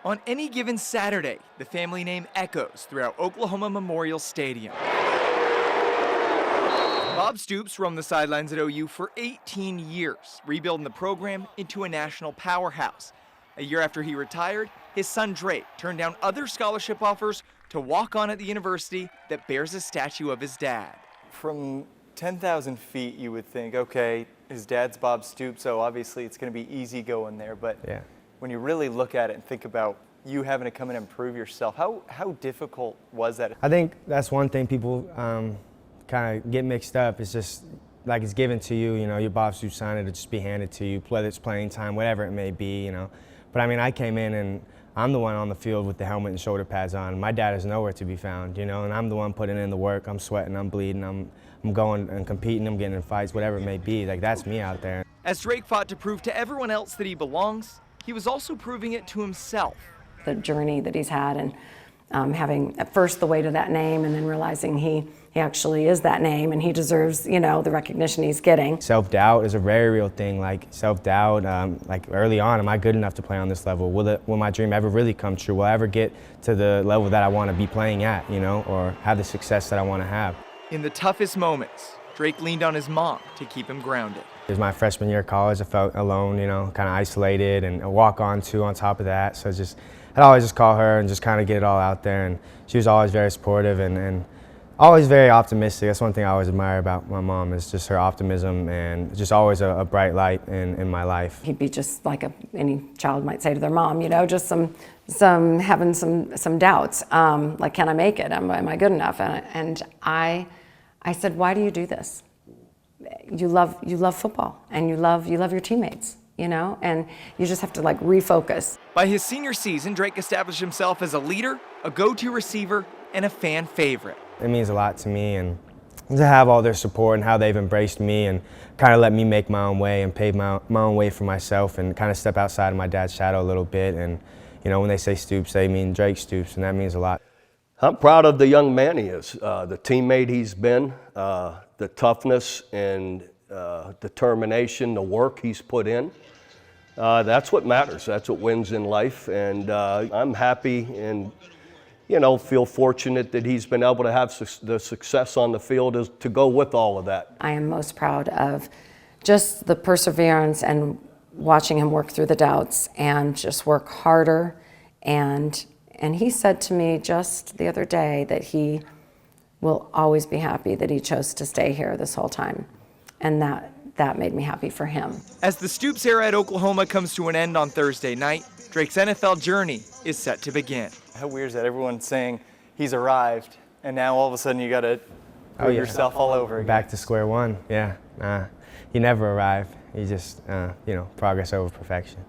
On any given Saturday, the family name echoes throughout Oklahoma Memorial Stadium. Bob Stoops roamed the sidelines at OU for 18 years, rebuilding the program into a national powerhouse. A year after he retired, his son Drake turned down other scholarship offers to walk on at the university that bears a statue of his dad. From 10,000 feet, you would think, okay, his dad's Bob Stoops, so obviously it's going to be easy going there. But yeah, when you really look at it and think about you having to come in and prove yourself, how difficult was that? I think that's one thing people kind of get mixed up. It's just like it's given to you, your Bob Stoops sign, it'll just be handed to you, whether it's playing time, whatever it may be, But I mean, I came in and I'm the one on the field with the helmet and shoulder pads on. My dad is nowhere to be found, and I'm the one putting in the work. I'm sweating, I'm bleeding, I'm going and competing, I'm getting in fights, whatever it may be. Like, that's me out there. As Drake fought to prove to everyone else that he belongs, he was also proving it to himself. The journey that he's had and having at first the weight of that name and then realizing he actually is that name and he deserves, the recognition he's getting. Self-doubt is a very real thing. Like self-doubt, like early on, am I good enough to play on this level? Will my dream ever really come true? Will I ever get to the level that I want to be playing at, or have the success that I want to have? In the toughest moments, Drake leaned on his mom to keep him grounded. It was my freshman year of college. I felt alone, kind of isolated, and a walk-on too on top of that. So I'd always just call her and just kind of get it all out there. And she was always very supportive and always very optimistic. That's one thing I always admire about my mom, is just her optimism and just always a bright light in my life. He'd be just like any child might say to their mom, just some having some doubts, like, can I make it? Am I good enough? And I said, why do you do this? You love football and you love your teammates. And you just have to refocus. By his senior season, Drake established himself as a leader, a go-to receiver, and a fan favorite. It means a lot to me, and to have all their support and how they've embraced me and kind of let me make my own way and pave my own way for myself and kind of step outside of my dad's shadow a little bit. And when they say Stoops, they mean Drake Stoops, and that means a lot. I'm proud of the young man he is, the teammate he's been, the toughness and determination, the work he's put in. That's what matters. That's what wins in life. And I'm happy and, feel fortunate that he's been able to have the success on the field to go with all of that. I am most proud of just the perseverance and watching him work through the doubts and just work harder. And he said to me just the other day that he will always be happy that he chose to stay here this whole time. And that made me happy for him. As the Stoops era at Oklahoma comes to an end on Thursday night, Drake's NFL journey is set to begin. How weird is that? Everyone's saying he's arrived, and now all of a sudden you got to prove yourself all over again. Back to square one, yeah. You never arrive. You just, progress over perfection.